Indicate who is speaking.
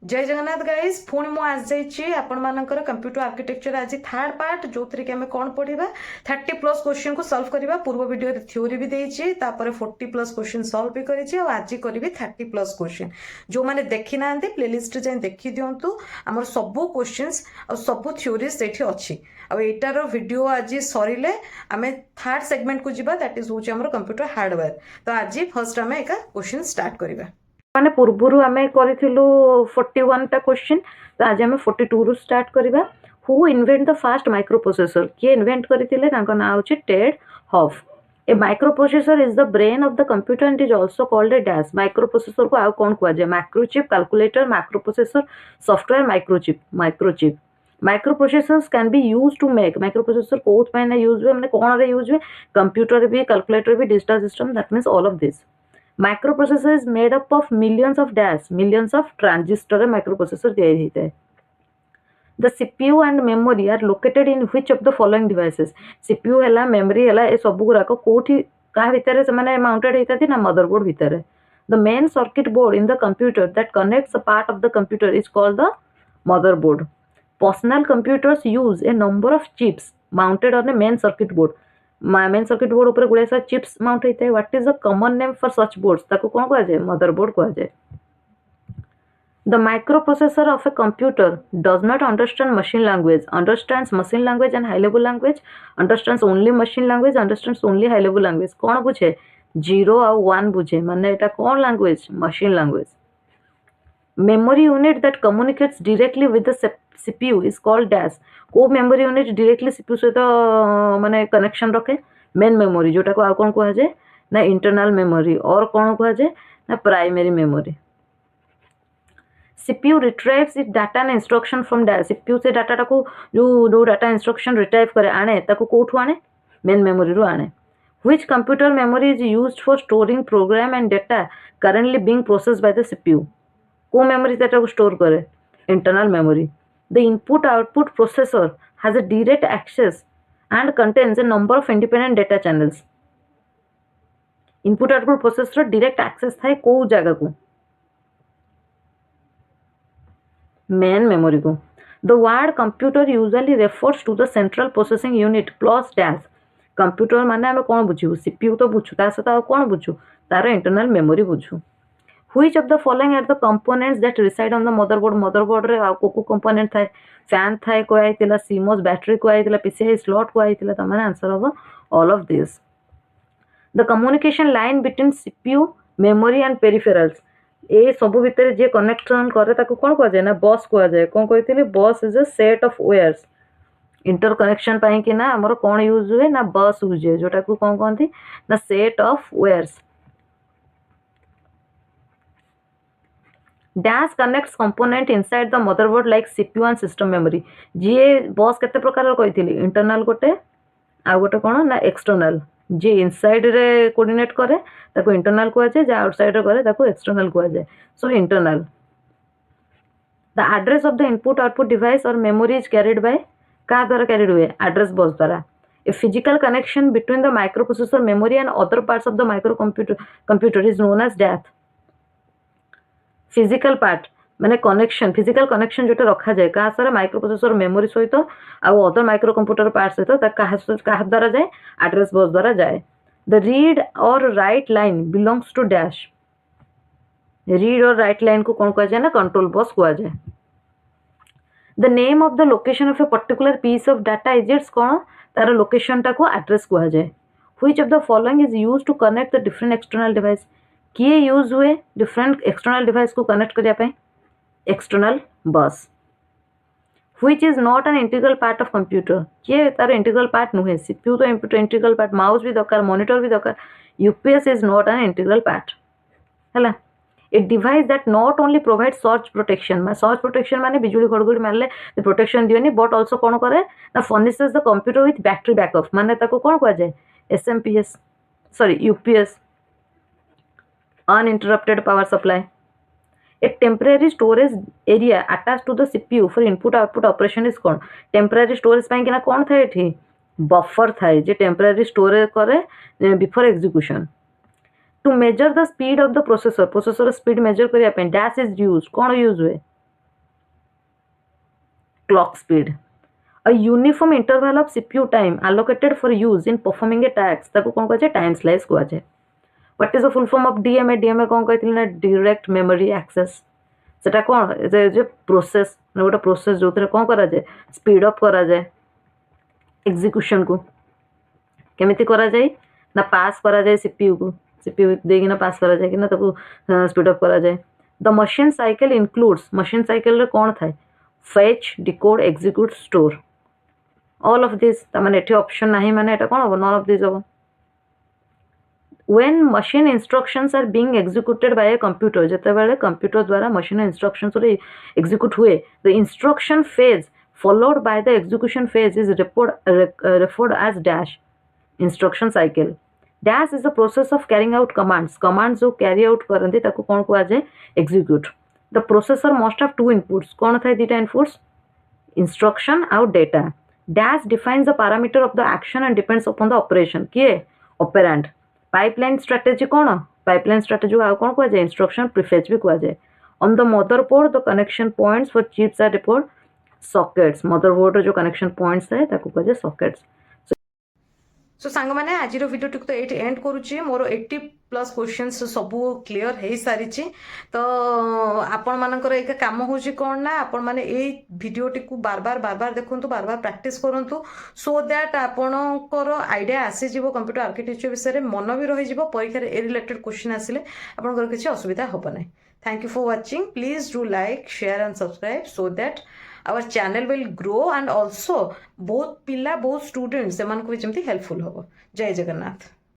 Speaker 1: जय जगन्नाथ गाइज पुणी मु आज जापर कंप्यूटर आर्किटेक्चर आज थर्ड पार्ट जो थी कि आम कौन पढ़ा 30+ क्वेश्चन को सॉल्व करवा पूर्व वीडियो थ्योरी भी देती 40+ क्वेश्चन सॉल्व भी करी आज करी 30+ क्वेश्चन जो मैंने देखी ना प्लेलिस्ट जाए देखी दिंतु आमर सबू क्वेश्चंस और सबू थ्योरीज से अच्छी आईटार वीडियो आज सरिले आम थर्ड सेगमेंट को जीवा दैट इज हूँ कंप्यूटर हार्डवेयर। तो आज फर्स्ट आम एक क्वेश्चन स्टार्ट करवा माने पूर्वरु आमे करिथिलु 41 टा क्वेश्चन। तो आज आमे 42 रु स्टार्ट करबा। Who invent the first microprocessor के इन्वेंट करिथिले तांको नाम होछि Ted Hoff. A microprocessor is the brain of the computer and is also called a dash. Microprocessor को आ कोन कुआ जाय microchip calculator microprocessor software microchip microprocessors can be use to make microprocessor कोथ पे ना यूज हुए माने कोन रे यूज हुए कंप्यूटर भी कैलकुलेटर भी digital system that means all of this. Microprocessor is made up of millions of transistor microprocessor तैयारी होता है। The CPU and memory are located in which of the following devices? CPU है memory है ये सब गुराक कोठी कहाँ भीतर से माने mounted होता थी ना motherboard भीतर है। The main circuit board in the computer that connects a part of the computer is called the motherboard. Personal computers use a number of chips mounted on a main circuit board. Main circuit board ऊपर गुड़े सारा chips mount होता है। What is the common name for such boards ताको कौन कहा जाए motherboard कहा जाए। The microprocessor of a computer does not understand machine language understands machine language and high level language understands only machine language understands only high level language कौन बुझे 0 और 1 बुझे माने एटा कौन language machine language. Memory unit that communicates directly with the CPU is called dash. को memory unit directly CPU सहित माने connection रखे मेन मेमोरी जोटा को आ कौन कहा जाए ना इंटरनल मेमोरी और कौन कहा जाए ना primary memory. CPU रिट्राइव्स it data and instruction from dash. CPU से डाटा को जो डाटा इंस्ट्रक्शन रिट्राइव करे आने ताको कोठू आने मेन मेमोरी रू आने। Which computer memory is used for storing program and data currently being processed by the CPU. को मेमोरी डाटा को स्टोर करे internal memory. The input-output processor has a direct access and contains a number of independent data channels. Input-output processor direct access थाए को जगह को main memory को। The word computer usually refers to the central processing unit plus dash. Computer माने हमें कौन बुझू CPU तो बुझू तार साथ और कौन बुझू तार internal memory बुझू। Which of the following are the components that reside on the motherboard? Motherboard रे को component थाए fan थाए को आई तिला CMOS battery को आई तिला PCI slot को आई तिला तमाने answer होगा all of this. The communication line between CPU, memory and peripherals. ए सबु भितर जे कनेक्शन करे ताको कोन कह जाय ना बस कह जाय। कोन कहितले bus is a set of wires interconnection पाई कि ना हमर कोन यूज हुए ना बस यूज हुए जोटा को कोन कहंती ना set of wires. Dash connects component inside the motherboard like CPU and system memory. जी बस केते प्रकार कहिथिली इंटरनल गोटे आ गोटे कोन ना एक्सटर्नल जे इनसाइड रे कोऑर्डिनेट करे ताको इंटरनल को जाय जे आउटसाइड रे करे ताको एक्सटर्नल को जाय। So internal the address of the input output device और मेमोरी इज कैरिड बाय का द्वारा कैरिड हुए एड्रेस बस द्वारा। A physical connection between the microprocessor memory and other parts of the micro computer is known as dash. Physical part माने connection physical connection जोटा रखा जाए कहा सारा माइक्रोप्रोसेसर मेमोरी सहित आउ अदर माइक्रो कंप्यूटर पार्ट सहित कहा द्वारा जाए एड्रेस बस द्वारा जाए। द रीड और write line belongs to dash. Read और राइट लाइन को कौन कहा जाए ना कंट्रोल बस कहा जाए। The name of the location of a particular piece of data is its कौन तार लोकेशन टा को एड्रेस कहा जाए। Which of the following is used to connect the different external device. किए यूज हुए डिफरेंट एक्सटर्नल डिवाइस को connect करिया पे एक्सटर्नल बस। Which is not an integral part of computer किए तार इंटीग्रल पार्ट नुहे सीपीयू तो इंटीग्रल पार्ट माउस भी दरकार मॉनिटर भी दरकार UPS is not an integral part हैला। A device that not only provide surge protection माने बिजुली घड़घड़ी मारले प्रोटेक्शन दियोनी बट आल्सो कोन करे ना furnishes the computer with battery backup माने ताको कोन कह जाए SMPS sorry UPS uninterrupted power supply. A temporary storage area attached to the CPU for input output operation is called temporary storage पाई कि ना कौन था एठी बफर था जे temporary storage करे before execution. To measure the speed of the processor speed measure करिया पे dash is used कौन यूज हुए clock speed. A uniform interval of CPU time allocated for use in performing a task ताको कौन कहे time slice को आजे. What is the full form of DMA? DMA कौन कहते ना direct memory access. सेटा कौन जे प्रोसेस ने गोटे प्रोसेस जो कौन करा जाए स्पीड अप करा जाए एग्जीक्यूशन को केमिति करा जाए ना पास करा जाए सीपीयू को सीपीयू देकिना पास करा जाए कि ना ताको स्पीड अप करा जाए. The machine cycle includes machine cycle रे कौन थाए fetch decode execute store all of this तमाने एठी ऑप्शन नाही माने एटा कोन हो नॉन ऑफ दिस हो. when machine instructions are being executed by a computer जते बेले कंप्यूटर द्वारा मशीन इंस्ट्रक्शंस रे एग्जीक्यूट हुए the instruction phase followed by the execution phase is referred as dash instruction cycle. Dash is the process of carrying out commands जो carry out करंती ताको कोन को आजे execute. The processor must have two inputs कोन थाय दिटा inputs instruction और data. Dash defines the parameter of the action and depends upon the operation किए operand. Pipeline strategy कौन pipeline strategy को कौन कह जाए इंस्ट्रक्शन प्रीफेच भी कह जाए. On the motherboard the connection points for chips R report sockets motherboard जो कनेक्शन पॉइंट्स है ताको कह जाए सॉकेट्स. सो सांग मैंने आज वीडियो टी तो ये एंड करुच्ची मोर 80+ क्वेश्चंस सब क्लीयर हो सारी. तो आपण मानकर एक काम हो कौन ना आपण मैंने ये भिडटी को बार बार देखु बार बार प्रैक्टिस करूँ सो दैट आपणकर आइडिया आसीज कंप्यूटर आर्किटेक्चर विषय में मन भी रही परीक्षा ए रिलेटेड क्वेश्चन आसिले आपंकर किसी असुविधा हम ना. Thank you for watching. Please do like share and subscribe so that our channel will grow and also बहुत पिला बहुत स्टूडेंट्स से मन को भी जमती हेल्पफुल हो. जय जगन्नाथ.